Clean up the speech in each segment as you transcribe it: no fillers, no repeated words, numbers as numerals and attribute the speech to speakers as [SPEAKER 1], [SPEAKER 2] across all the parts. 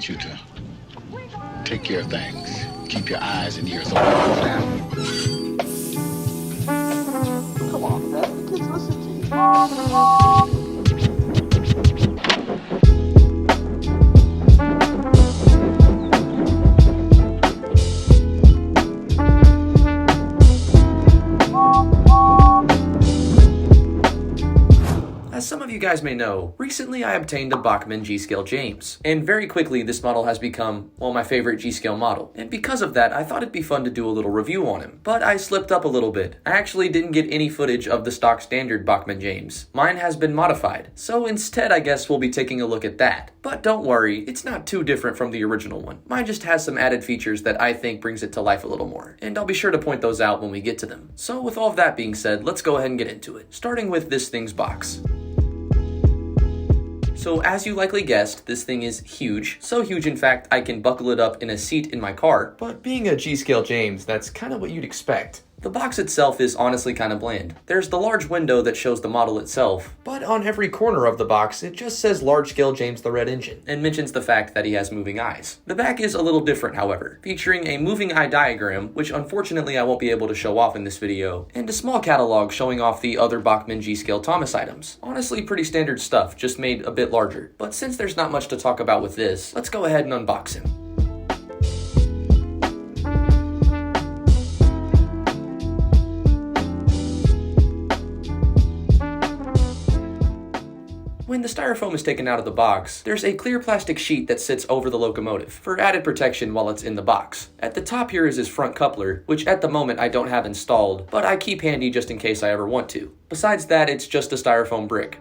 [SPEAKER 1] want you to take care of things. Keep your eyes and ears open all the time.
[SPEAKER 2] Come on, man. The kids listen to you.
[SPEAKER 3] As some of you guys may know, recently I obtained a Bachmann G-Scale James, and very quickly this model has become, well, my favorite G-Scale model, and because of that I thought it'd be fun to do a little review on him, but I slipped up a little bit. I actually didn't get any footage of the stock standard Bachmann James. Mine has been modified, so instead I guess we'll be taking a look at that. But don't worry, it's not too different from the original one. Mine just has some added features that I think brings it to life a little more, and I'll be sure to point those out when we get to them. So with all of that being said, let's go ahead and get into it, starting with this thing's box. So as you likely guessed, this thing is huge. So huge in fact, I can buckle it up in a seat in my car. But being a G-Scale James, that's kind of what you'd expect. The box itself is honestly kind of bland. There's the large window that shows the model itself, but on every corner of the box it just says Large Scale James the Red Engine, and mentions the fact that he has moving eyes. The back is a little different however, featuring a moving eye diagram, which unfortunately I won't be able to show off in this video, and a small catalog showing off the other Bachmann G-Scale Thomas items. Honestly pretty standard stuff, just made a bit larger. But since there's not much to talk about with this, let's go ahead and unbox him. When the styrofoam is taken out of the box, there's a clear plastic sheet that sits over the locomotive for added protection while it's in the box. At the top here is his front coupler, which at the moment I don't have installed, but I keep handy just in case I ever want to. Besides that, it's just a styrofoam brick.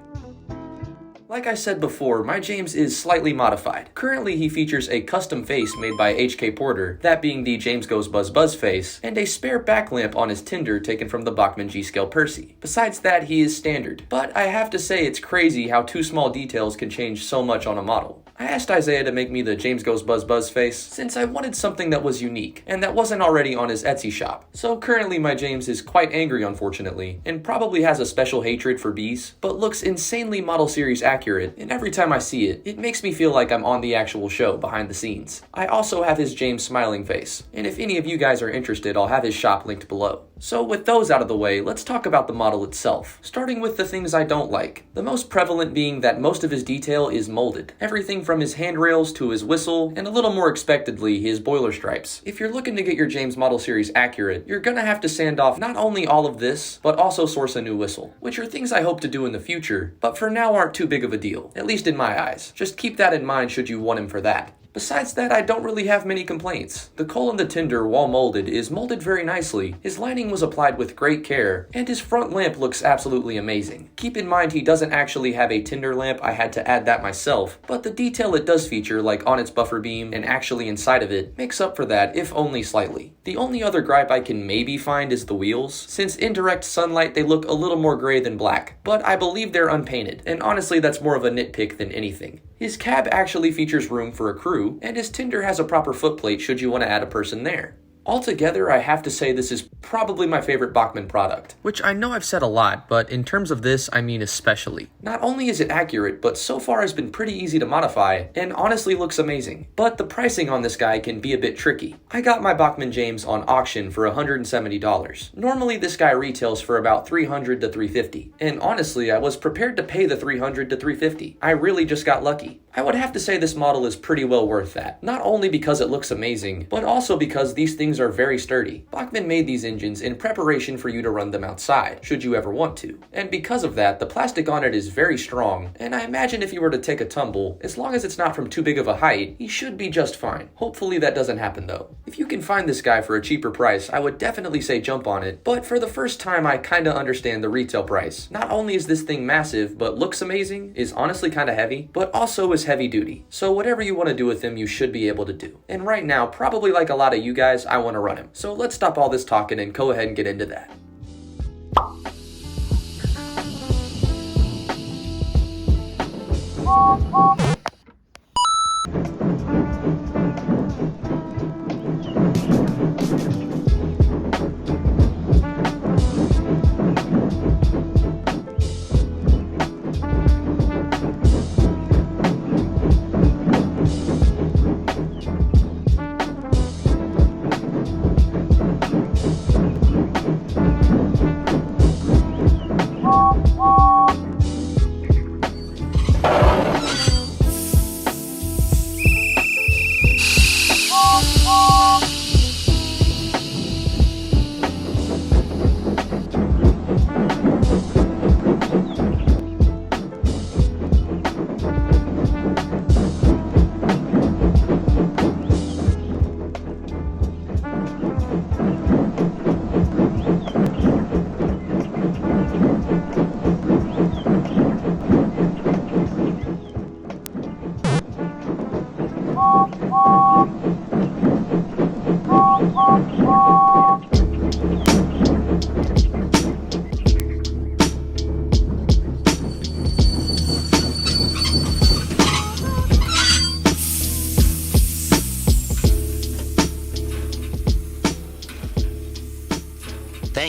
[SPEAKER 3] Like I said before, my James is slightly modified. Currently he features a custom face made by HK Porter, that being the James Goes Buzz Buzz face, and a spare back lamp on his tinder taken from the Bachmann G-Scale Percy. Besides that, he is standard, but I have to say it's crazy how two small details can change so much on a model. I asked Isaiah to make me the James Goes Buzz Buzz face since I wanted something that was unique and that wasn't already on his Etsy shop. So currently my James is quite angry unfortunately, and probably has a special hatred for bees, but looks insanely model series accurate, and every time I see it, it makes me feel like I'm on the actual show behind the scenes. I also have his James smiling face, and if any of you guys are interested, I'll have his shop linked below. So with those out of the way, let's talk about the model itself, starting with the things I don't like. The most prevalent being that most of his detail is molded. Everything from his handrails to his whistle, and a little more expectedly, his boiler stripes. If you're looking to get your James model series accurate, you're gonna have to sand off not only all of this, but also source a new whistle, which are things I hope to do in the future, but for now aren't too big of a deal, at least in my eyes. Just keep that in mind should you want him for that. Besides that, I don't really have many complaints. The coal in the tinder, while molded, is molded very nicely. His lining was applied with great care, and his front lamp looks absolutely amazing. Keep in mind he doesn't actually have a tinder lamp, I had to add that myself, but the detail it does feature, like on its buffer beam and actually inside of it, makes up for that, if only slightly. The only other gripe I can maybe find is the wheels. Since in direct sunlight they look a little more gray than black, but I believe they're unpainted, and honestly that's more of a nitpick than anything. His cab actually features room for a crew, and his tinder has a proper footplate should you want to add a person there. Altogether, I have to say this is probably my favorite Bachmann product, which I know I've said a lot, but in terms of this, I mean especially. Not only is it accurate, but so far has been pretty easy to modify, and honestly looks amazing. But the pricing on this guy can be a bit tricky. I got my Bachmann James on auction for $170. Normally this guy retails for about $300 to $350, and honestly I was prepared to pay the $300 to $350. I really just got lucky. I would have to say this model is pretty well worth that, not only because it looks amazing, but also because these things are very sturdy. Bachmann made these engines in preparation for you to run them outside, should you ever want to. And because of that, the plastic on it is very strong, and I imagine if you were to take a tumble, as long as it's not from too big of a height, he should be just fine. Hopefully that doesn't happen though. If you can find this guy for a cheaper price, I would definitely say jump on it, but for the first time I kinda understand the retail price. Not only is this thing massive, but looks amazing, is honestly kinda heavy, but also is heavy duty. So whatever you want to do with him, you should be able to do. And right now, probably like a lot of you guys, I want to run him. So let's stop all this talking and go ahead and get into that.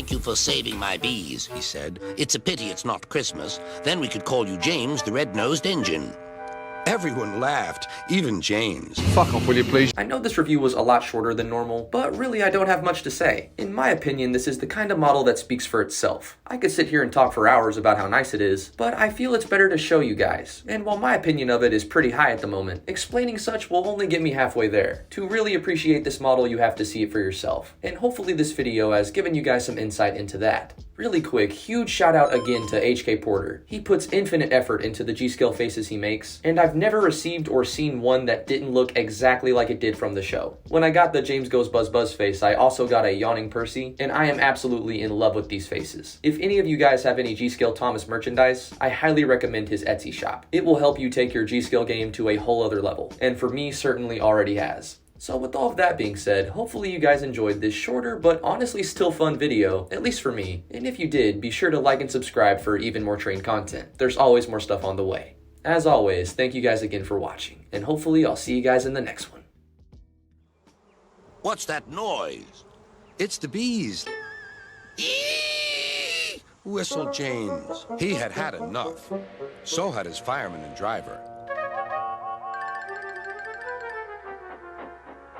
[SPEAKER 4] Thank you for saving my bees, he said. It's a pity it's not Christmas. Then we could call you James the Red-Nosed Engine.
[SPEAKER 5] Everyone laughed, even James. Fuck off, will you please?
[SPEAKER 3] I know this review was a lot shorter than normal, but really I don't have much to say. In my opinion, this is the kind of model that speaks for itself. I could sit here and talk for hours about how nice it is, but I feel it's better to show you guys. And while my opinion of it is pretty high at the moment, explaining such will only get me halfway there. To really appreciate this model, you have to see it for yourself. And hopefully this video has given you guys some insight into that. Really quick, huge shout out again to HK Porter. He puts infinite effort into the G-scale faces he makes, and I've never received or seen one that didn't look exactly like it did from the show. When I got the James Goes Buzz Buzz face, I also got a Yawning Percy, and I am absolutely in love with these faces. If any of you guys have any G-scale Thomas merchandise, I highly recommend his Etsy shop. It will help you take your G-scale game to a whole other level, and for me, certainly already has. So with all of that being said, hopefully you guys enjoyed this shorter but honestly still fun video, at least for me. And if you did, be sure to like and subscribe for even more train content. There's always more stuff on the way. As always, thank you guys again for watching, and hopefully I'll see you guys in the next one.
[SPEAKER 4] What's that noise?
[SPEAKER 5] It's the bees. Eee! Whistled James. He had had enough. So had his fireman and driver.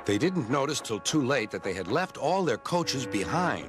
[SPEAKER 5] They didn't notice till too late that they had left all their coaches behind.